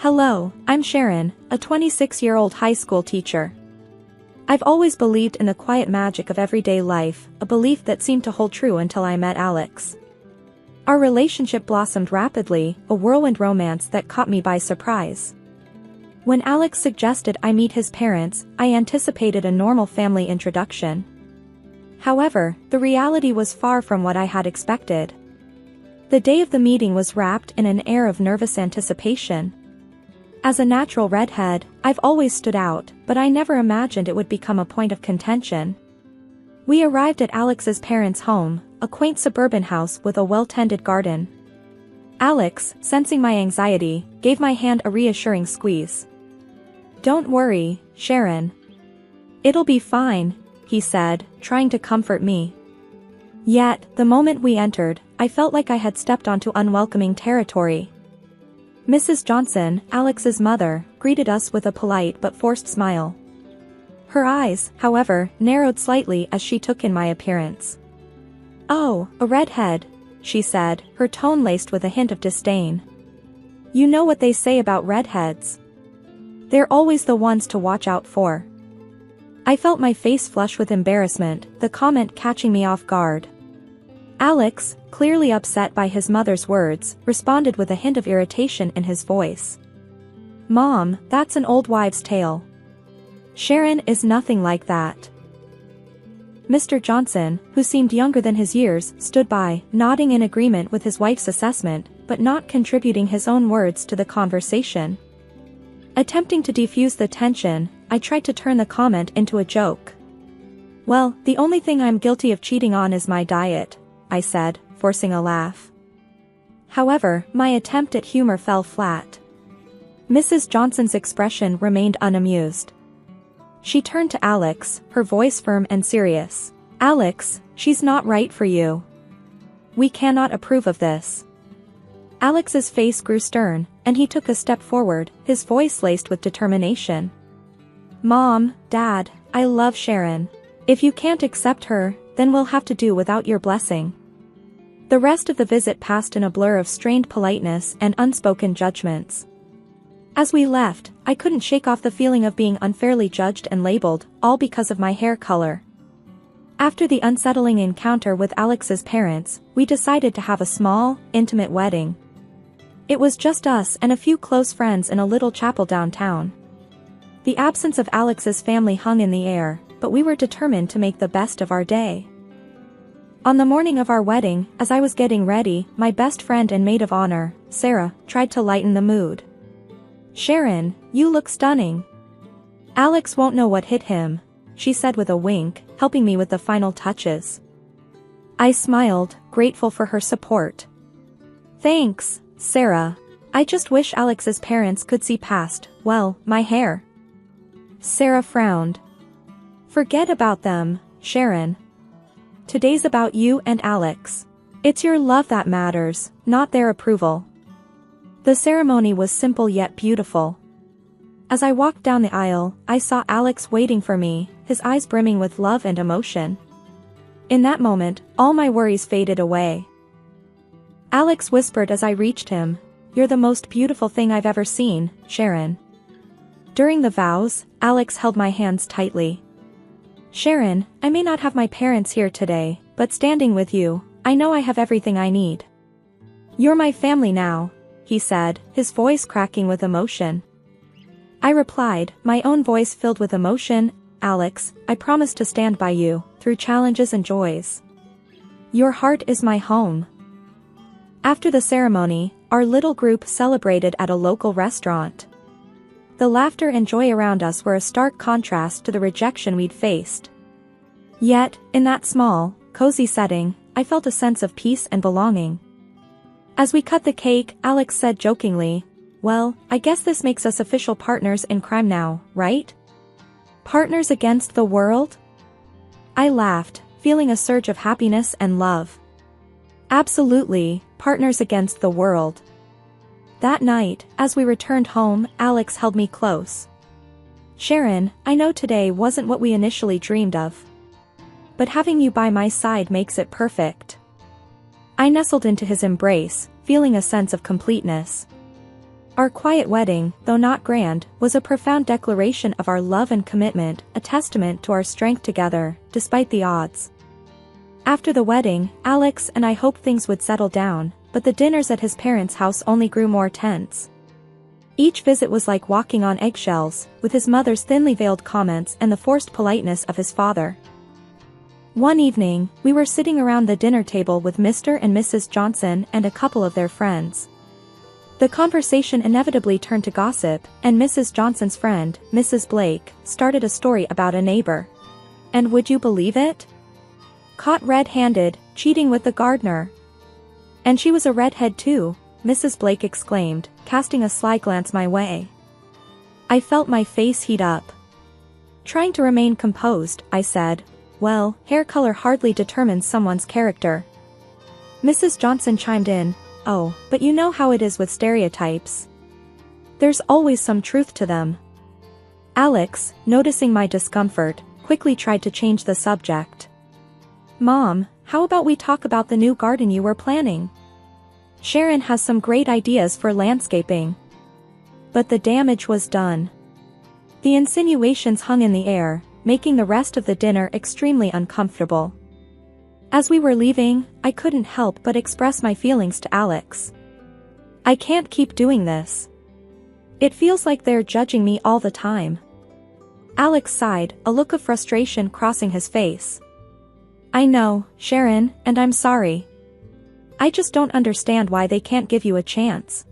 Hello, I'm Sharon, a 26-year-old high school teacher. I've always believed in the quiet magic of everyday life, a belief that seemed to hold true until I met Alex. Our relationship blossomed rapidly, a whirlwind romance that caught me by surprise. When Alex suggested I meet his parents, I anticipated a normal family introduction. However, the reality was far from what I had expected. The day of the meeting was wrapped in an air of nervous anticipation. As a natural redhead, I've always stood out, but I never imagined it would become a point of contention. We arrived at Alex's parents' home, a quaint suburban house with a well-tended garden. Alex, sensing my anxiety, gave my hand a reassuring squeeze. "Don't worry, Sharon. It'll be fine," he said, trying to comfort me. Yet, the moment we entered, I felt like I had stepped onto unwelcoming territory. Mrs. Johnson, Alex's mother, greeted us with a polite but forced smile. Her eyes, however, narrowed slightly as she took in my appearance. "Oh, a redhead," she said, her tone laced with a hint of disdain. "You know what they say about redheads. They're always the ones to watch out for." I felt my face flush with embarrassment, the comment catching me off guard. Alex, clearly upset by his mother's words, responded with a hint of irritation in his voice. "Mom, that's an old wives' tale. Sharon is nothing like that." Mr. Johnson, who seemed younger than his years, stood by, nodding in agreement with his wife's assessment, but not contributing his own words to the conversation. Attempting to defuse the tension, I tried to turn the comment into a joke. "Well, the only thing I'm guilty of cheating on is my diet," I said, forcing a laugh. However, my attempt at humor fell flat. Mrs. Johnson's expression remained unamused. She turned to Alex, her voice firm and serious. "Alex, she's not right for you. We cannot approve of this." Alex's face grew stern, and he took a step forward, his voice laced with determination. "Mom, Dad, I love Sharon. If you can't accept her, then we'll have to do without your blessing." The rest of the visit passed in a blur of strained politeness and unspoken judgments. As we left, I couldn't shake off the feeling of being unfairly judged and labeled, all because of my hair color. After the unsettling encounter with Alex's parents, we decided to have a small, intimate wedding. It was just us and a few close friends in a little chapel downtown. The absence of Alex's family hung in the air, but we were determined to make the best of our day. On the morning of our wedding, as I was getting ready, my best friend and maid of honor, Sarah, tried to lighten the mood. "Sharon, you look stunning. Alex won't know what hit him," she said with a wink, helping me with the final touches. I smiled, grateful for her support. "Thanks, Sarah. I just wish Alex's parents could see past, well, my hair." Sarah frowned. "Forget about them, Sharon. Today's about you and Alex. It's your love that matters, not their approval." The ceremony was simple yet beautiful. As I walked down the aisle, I saw Alex waiting for me, his eyes brimming with love and emotion. In that moment, all my worries faded away. Alex whispered as I reached him, "You're the most beautiful thing I've ever seen, Sharon." During the vows, Alex held my hands tightly. "Sharon, I may not have my parents here today, but standing with you, I know I have everything I need. You're my family now," he said, his voice cracking with emotion. I replied, my own voice filled with emotion, "Alex, I promise to stand by you, through challenges and joys. Your heart is my home." After the ceremony, our little group celebrated at a local restaurant. The laughter and joy around us were a stark contrast to the rejection we'd faced. Yet, in that small, cozy setting, I felt a sense of peace and belonging. As we cut the cake, Alex said jokingly, "Well, I guess this makes us official partners in crime now, right? Partners against the world?" I laughed, feeling a surge of happiness and love. "Absolutely, partners against the world." That night, as we returned home, Alex held me close. "Sharon, I know today wasn't what we initially dreamed of. But having you by my side makes it perfect." I nestled into his embrace, feeling a sense of completeness. Our quiet wedding, though not grand, was a profound declaration of our love and commitment, a testament to our strength together, despite the odds. After the wedding, Alex and I hoped things would settle down, but the dinners at his parents' house only grew more tense. Each visit was like walking on eggshells, with his mother's thinly veiled comments and the forced politeness of his father. One evening, we were sitting around the dinner table with Mr. and Mrs. Johnson and a couple of their friends. The conversation inevitably turned to gossip, and Mrs. Johnson's friend, Mrs. Blake, started a story about a neighbor. And would you believe it? Caught red-handed, cheating with the gardener. And she was a redhead too, Mrs. Blake exclaimed, casting a sly glance my way. I felt my face heat up. Trying to remain composed, I said, "Well, hair color hardly determines someone's character." Mrs. Johnson chimed in, "Oh, but you know how it is with stereotypes. There's always some truth to them." Alex, noticing my discomfort, quickly tried to change the subject. "Mom, how about we talk about the new garden you were planning? Sharon has some great ideas for landscaping." But the damage was done. The insinuations hung in the air, making the rest of the dinner extremely uncomfortable. As we were leaving, I couldn't help but express my feelings to Alex. "I can't keep doing this. It feels like they're judging me all the time." Alex sighed, a look of frustration crossing his face. "I know, Sharon, and I'm sorry. I just don't understand why they can't give you a chance."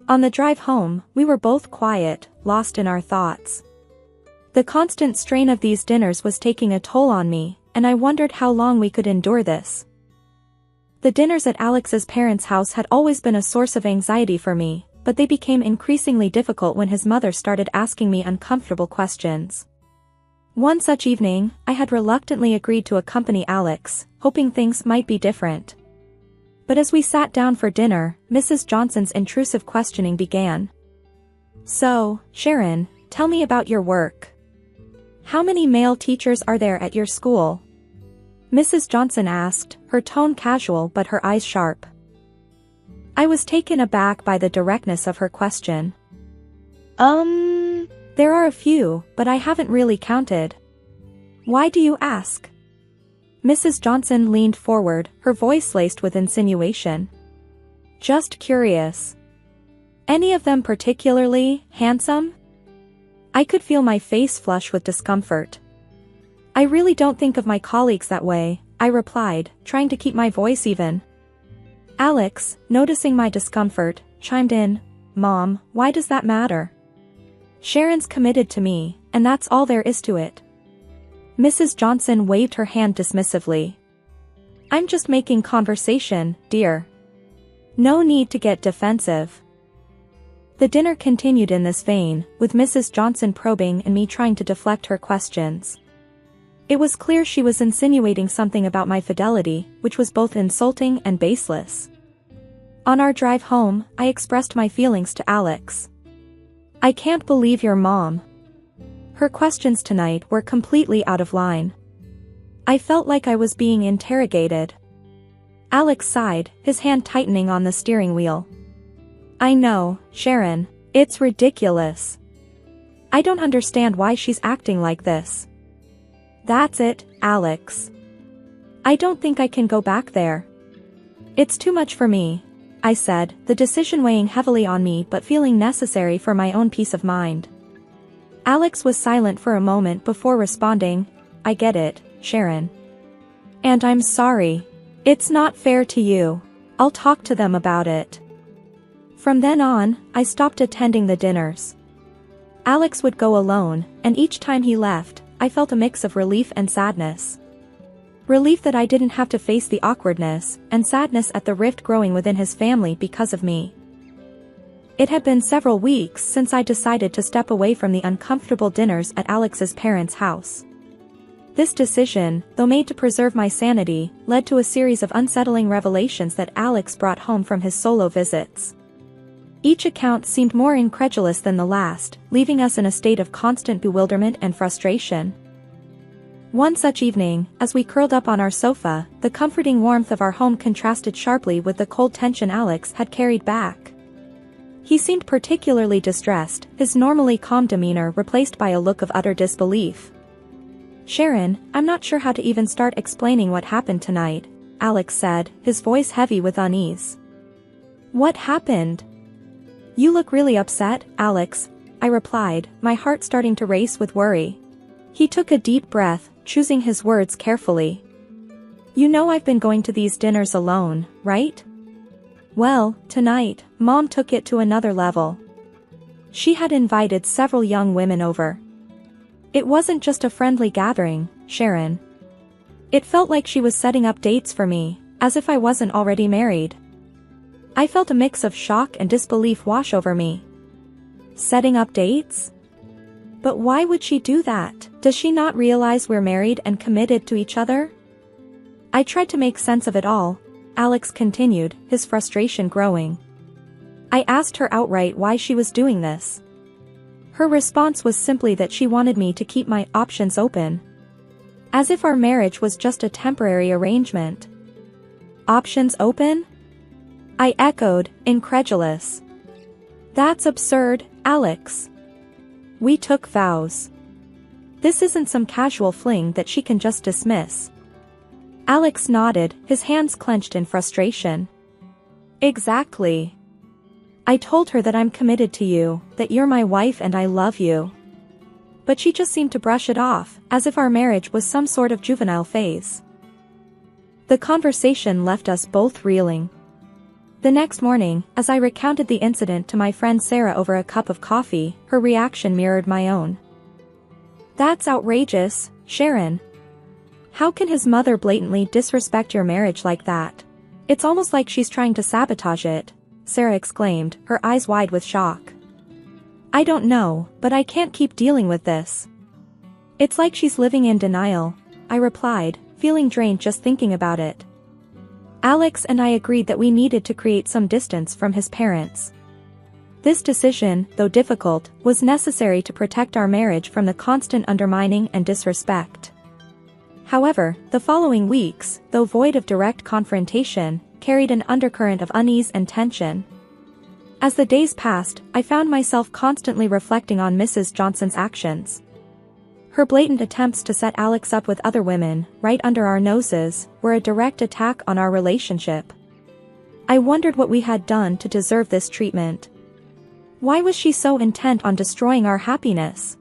On the drive home, we were both quiet, lost in our thoughts. The constant strain of these dinners was taking a toll on me, and I wondered how long we could endure this. The dinners at Alex's parents' house had always been a source of anxiety for me, but they became increasingly difficult when his mother started asking me uncomfortable questions. One such evening, I had reluctantly agreed to accompany Alex, hoping things might be different. But as we sat down for dinner, Mrs. Johnson's intrusive questioning began. "So, Sharon, tell me about your work. How many male teachers are there at your school?" Mrs. Johnson asked, her tone casual but her eyes sharp. I was taken aback by the directness of her question. There are a few, but I haven't really counted." "Why do you ask?" Mrs. Johnson leaned forward, her voice laced with insinuation. "Just curious. Any of them particularly handsome?" I could feel my face flush with discomfort. "I really don't think of my colleagues that way," I replied, trying to keep my voice even. Alex, noticing my discomfort, chimed in, "Mom, why does that matter? Sharon's committed to me, and that's all there is to it." Mrs. Johnson waved her hand dismissively. "I'm just making conversation, dear. No need to get defensive." The dinner continued in this vein, with Mrs. Johnson probing and me trying to deflect her questions. It was clear she was insinuating something about my fidelity, which was both insulting and baseless. On our drive home, I expressed my feelings to Alex. "I can't believe your mom. Her questions tonight were completely out of line. I felt like I was being interrogated." Alex sighed, his hand tightening on the steering wheel. "I know, Sharon, it's ridiculous. I don't understand why she's acting like this." "That's it, Alex. I don't think I can go back there. It's too much for me," I said, the decision weighing heavily on me but feeling necessary for my own peace of mind. Alex was silent for a moment before responding, "I get it, Sharon. And I'm sorry. It's not fair to you. I'll talk to them about it." From then on, I stopped attending the dinners. Alex would go alone, and each time he left, I felt a mix of relief and sadness. Relief that I didn't have to face the awkwardness, and sadness at the rift growing within his family because of me. It had been several weeks since I decided to step away from the uncomfortable dinners at Alex's parents' house. This decision, though made to preserve my sanity, led to a series of unsettling revelations that Alex brought home from his solo visits. Each account seemed more incredulous than the last, leaving us in a state of constant bewilderment and frustration. One such evening, as we curled up on our sofa, the comforting warmth of our home contrasted sharply with the cold tension Alex had carried back. He seemed particularly distressed, his normally calm demeanor replaced by a look of utter disbelief. "Sharon, I'm not sure how to even start explaining what happened tonight," Alex said, his voice heavy with unease. "What happened?" "You look really upset, Alex," I replied, my heart starting to race with worry. He took a deep breath, choosing his words carefully. "You know I've been going to these dinners alone, right? Well, tonight, Mom took it to another level. She had invited several young women over. It wasn't just a friendly gathering, Sharon. It felt like she was setting up dates for me, as if I wasn't already married." I felt a mix of shock and disbelief wash over me. Setting up dates? But why would she do that? Does she not realize we're married and committed to each other? I tried to make sense of it all, Alex continued, his frustration growing. I asked her outright why she was doing this. Her response was simply that she wanted me to keep my options open. As if our marriage was just a temporary arrangement. Options open? I echoed, incredulous. That's absurd, Alex. We took vows. This isn't some casual fling that she can just dismiss. Alex nodded, his hands clenched in frustration. Exactly. I told her that I'm committed to you, that you're my wife and I love you. But she just seemed to brush it off, as if our marriage was some sort of juvenile phase. The conversation left us both reeling. The next morning, as I recounted the incident to my friend Sarah over a cup of coffee, her reaction mirrored my own. "That's outrageous, Sharon. How can his mother blatantly disrespect your marriage like that? It's almost like she's trying to sabotage it," Sarah exclaimed, her eyes wide with shock. "I don't know, but I can't keep dealing with this. It's like she's living in denial," I replied, feeling drained just thinking about it. Alex and I agreed that we needed to create some distance from his parents. This decision, though difficult, was necessary to protect our marriage from the constant undermining and disrespect. However, the following weeks, though void of direct confrontation, carried an undercurrent of unease and tension. As the days passed, I found myself constantly reflecting on Mrs. Johnson's actions. Her blatant attempts to set Alex up with other women, right under our noses, were a direct attack on our relationship. I wondered what we had done to deserve this treatment. Why was she so intent on destroying our happiness?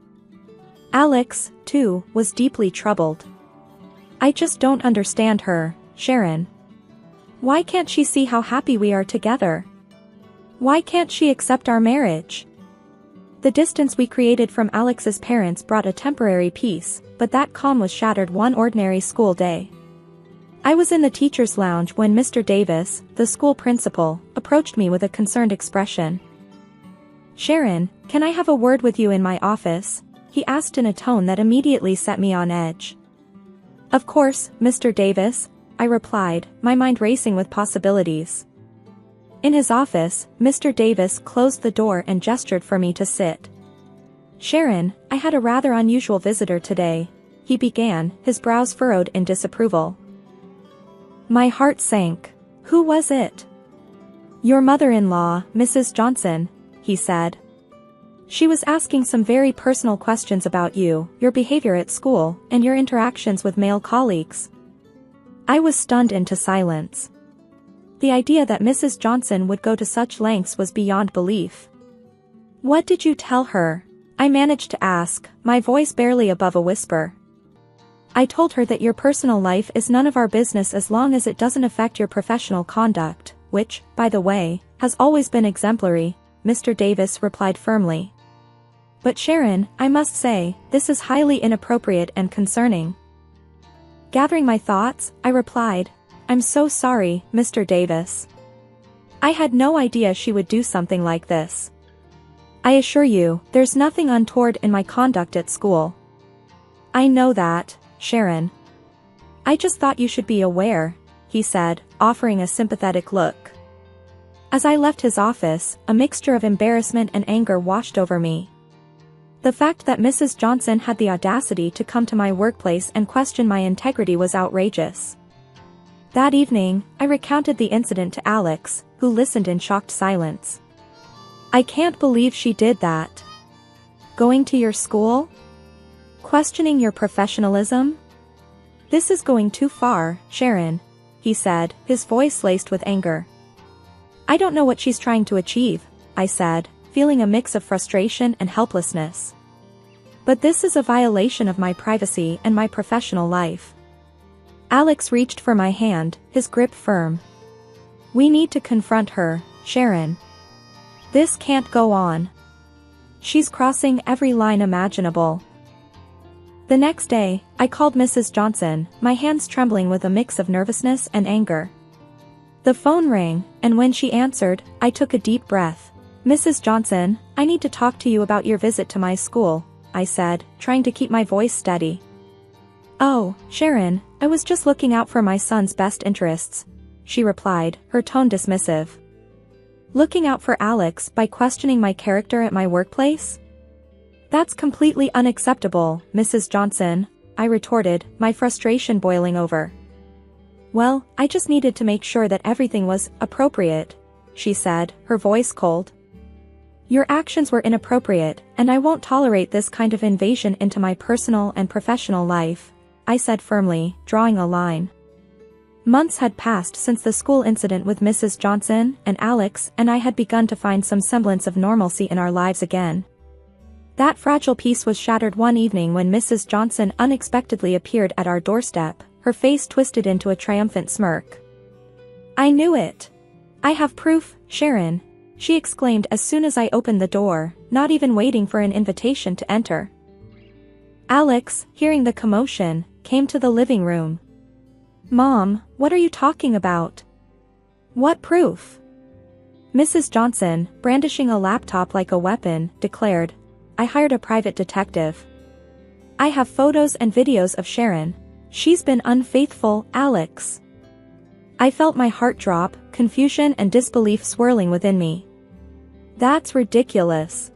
Alex, too, was deeply troubled. "I just don't understand her, Sharon. Why can't she see how happy we are together? Why can't she accept our marriage?" The distance we created from Alex's parents brought a temporary peace, but that calm was shattered one ordinary school day. I was in the teacher's lounge when Mr. Davis, the school principal, approached me with a concerned expression. "Sharon, can I have a word with you in my office?" he asked in a tone that immediately set me on edge. "Of course, Mr. Davis," I replied, my mind racing with possibilities. In his office, Mr. Davis closed the door and gestured for me to sit. "Sharon, I had a rather unusual visitor today," he began, his brows furrowed in disapproval. My heart sank. "Who was it?" "Your mother-in-law, Mrs. Johnson," he said. "She was asking some very personal questions about you, your behavior at school, and your interactions with male colleagues." I was stunned into silence. The idea that Mrs. Johnson would go to such lengths was beyond belief. "What did you tell her?" I managed to ask, my voice barely above a whisper. "I told her that your personal life is none of our business as long as it doesn't affect your professional conduct, which, by the way, has always been exemplary," Mr. Davis replied firmly. "But Sharon, I must say, this is highly inappropriate and concerning." Gathering my thoughts, I replied, "I'm so sorry, Mr. Davis. I had no idea she would do something like this. I assure you, there's nothing untoward in my conduct at school." "I know that, Sharon. I just thought you should be aware," he said, offering a sympathetic look. As I left his office, a mixture of embarrassment and anger washed over me. The fact that Mrs. Johnson had the audacity to come to my workplace and question my integrity was outrageous. That evening, I recounted the incident to Alex, who listened in shocked silence. I can't believe she did that. Going to your school? Questioning your professionalism? This is going too far, Sharon, he said, his voice laced with anger. I don't know what she's trying to achieve, I said, feeling a mix of frustration and helplessness. But this is a violation of my privacy and my professional life. Alex reached for my hand, his grip firm. We need to confront her, Sharon. This can't go on. She's crossing every line imaginable. The next day, I called Mrs. Johnson, my hands trembling with a mix of nervousness and anger. The phone rang, and when she answered, I took a deep breath. Mrs. Johnson, I need to talk to you about your visit to my school, I said, trying to keep my voice steady. Oh, Sharon, I was just looking out for my son's best interests, she replied, her tone dismissive. Looking out for Alex by questioning my character at my workplace? That's completely unacceptable, Mrs. Johnson, I retorted, my frustration boiling over. Well, I just needed to make sure that everything was appropriate, she said, her voice cold. Your actions were inappropriate, and I won't tolerate this kind of invasion into my personal and professional life, I said firmly, drawing a line. Months had passed since the school incident with Mrs. Johnson, and Alex and I had begun to find some semblance of normalcy in our lives again. That fragile peace was shattered one evening when Mrs. Johnson unexpectedly appeared at our doorstep, her face twisted into a triumphant smirk. I knew it. I have proof, Sharon, she exclaimed as soon as I opened the door, not even waiting for an invitation to enter. Alex, hearing the commotion, came to the living room. Mom, what are you talking about? What proof? Mrs. Johnson, brandishing a laptop like a weapon, declared, I hired a private detective. I have photos and videos of Sharon. She's been unfaithful, Alex. I felt my heart drop, confusion and disbelief swirling within me. That's ridiculous.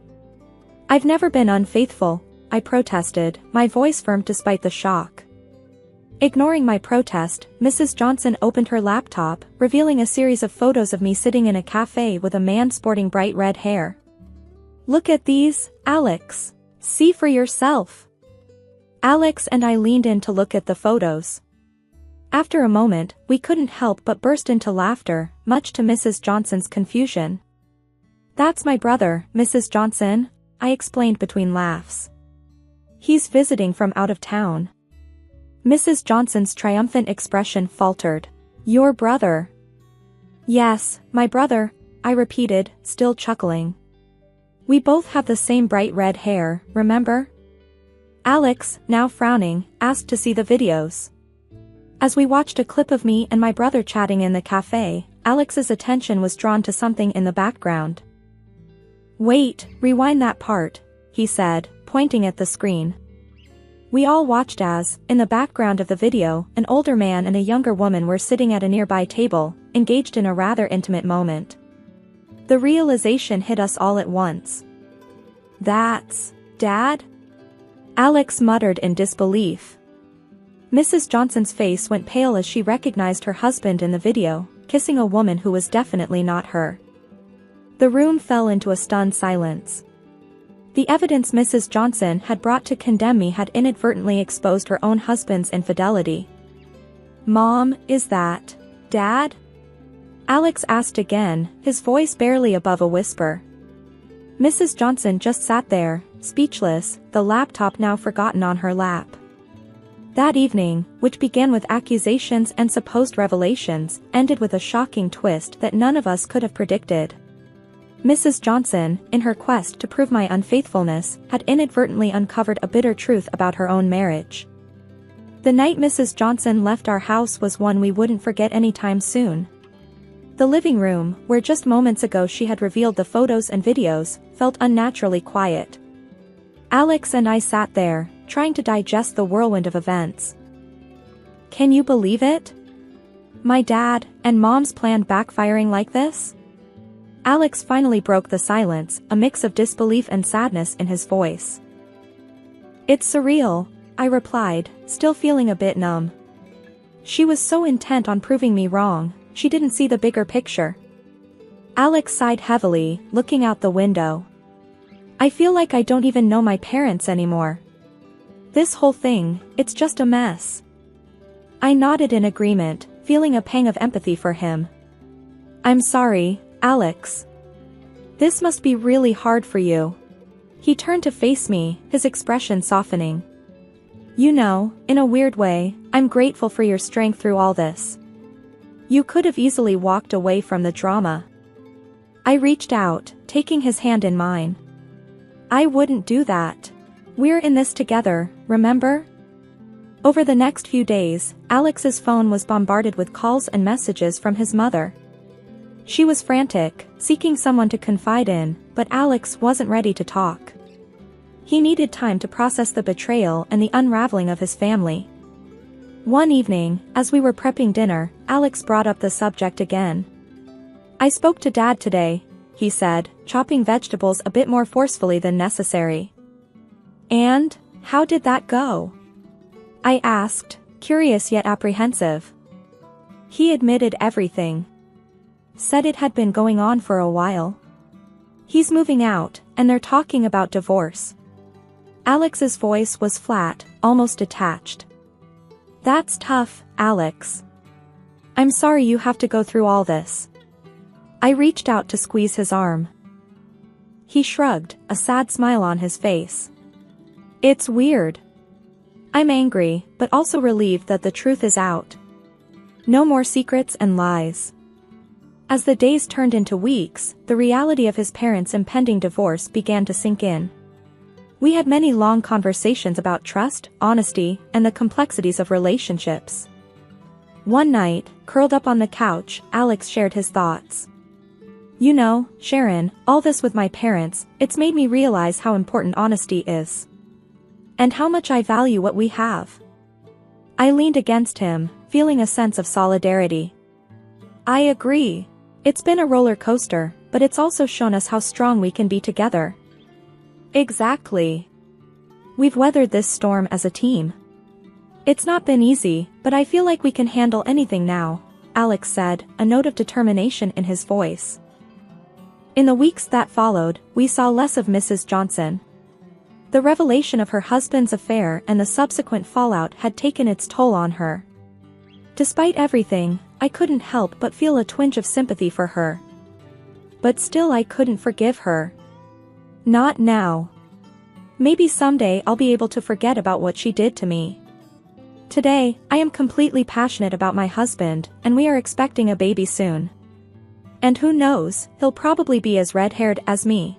I've never been unfaithful, I protested, my voice firm despite the shock. Ignoring my protest, Mrs. Johnson opened her laptop, revealing a series of photos of me sitting in a cafe with a man sporting bright red hair. Look at these, Alex. See for yourself. Alex and I leaned in to look at the photos. After a moment, we couldn't help but burst into laughter, much to Mrs. Johnson's confusion. That's my brother, Mrs. Johnson, I explained between laughs. He's visiting from out of town. Mrs. Johnson's triumphant expression faltered. Your brother? Yes, my brother, I repeated, still chuckling. We both have the same bright red hair, remember? Alex, now frowning, asked to see the videos. As we watched a clip of me and my brother chatting in the cafe, Alex's attention was drawn to something in the background. Wait, rewind that part, he said, pointing at the screen. We all watched as, in the background of the video, an older man and a younger woman were sitting at a nearby table, engaged in a rather intimate moment. The realization hit us all at once. That's Dad? Alex muttered in disbelief. Mrs. Johnson's face went pale as she recognized her husband in the video, kissing a woman who was definitely not her. The room fell into a stunned silence. The evidence Mrs. Johnson had brought to condemn me had inadvertently exposed her own husband's infidelity. Mom, is that Dad? Alex asked again, his voice barely above a whisper. Mrs. Johnson just sat there, speechless, the laptop now forgotten on her lap. That evening, which began with accusations and supposed revelations, ended with a shocking twist that none of us could have predicted. Mrs. Johnson, in her quest to prove my unfaithfulness, had inadvertently uncovered a bitter truth about her own marriage. The night Mrs. Johnson left our house was one we wouldn't forget anytime soon. The living room, where just moments ago she had revealed the photos and videos, felt unnaturally quiet. Alex and I sat there, trying to digest the whirlwind of events. Can you believe it? My dad and Mom's plan backfiring like this? Alex finally broke the silence, a mix of disbelief and sadness in his voice. It's surreal, I replied, still feeling a bit numb. She was so intent on proving me wrong, she didn't see the bigger picture. Alex sighed heavily, looking out the window. I feel like I don't even know my parents anymore. This whole thing, it's just a mess. I nodded in agreement, feeling a pang of empathy for him. I'm sorry, Alex. This must be really hard for you. He turned to face me, his expression softening. You know, in a weird way, I'm grateful for your strength through all this. You could have easily walked away from the drama. I reached out, taking his hand in mine. I wouldn't do that. We're in this together, remember? Over the next few days, Alex's phone was bombarded with calls and messages from his mother. She was frantic, seeking someone to confide in, but Alex wasn't ready to talk. He needed time to process the betrayal and the unraveling of his family. One evening, as we were prepping dinner, Alex brought up the subject again. I spoke to Dad today, he said, chopping vegetables a bit more forcefully than necessary. And, how did that go? I asked, curious yet apprehensive. He admitted everything. Said it had been going on for a while. He's moving out, and they're talking about divorce. Alex's voice was flat, almost detached. That's tough, Alex. I'm sorry you have to go through all this. I reached out to squeeze his arm. He shrugged, a sad smile on his face. It's weird. I'm angry, but also relieved that the truth is out. No more secrets and lies. As the days turned into weeks, the reality of his parents' impending divorce began to sink in. We had many long conversations about trust, honesty, and the complexities of relationships. One night, curled up on the couch, Alex shared his thoughts. You know, Sharon, all this with my parents, it's made me realize how important honesty is. And how much I value what we have. I leaned against him, feeling a sense of solidarity. I agree. It's been a roller coaster, but it's also shown us how strong we can be together. Exactly. We've weathered this storm as a team. It's not been easy, but I feel like we can handle anything now, Alex said, a note of determination in his voice. In the weeks that followed, we saw less of Mrs. Johnson. The revelation of her husband's affair and the subsequent fallout had taken its toll on her. Despite everything, I couldn't help but feel a twinge of sympathy for her. But still I couldn't forgive her. Not now. Maybe someday I'll be able to forget about what she did to me. Today, I am completely passionate about my husband, and we are expecting a baby soon. And who knows, he'll probably be as red-haired as me.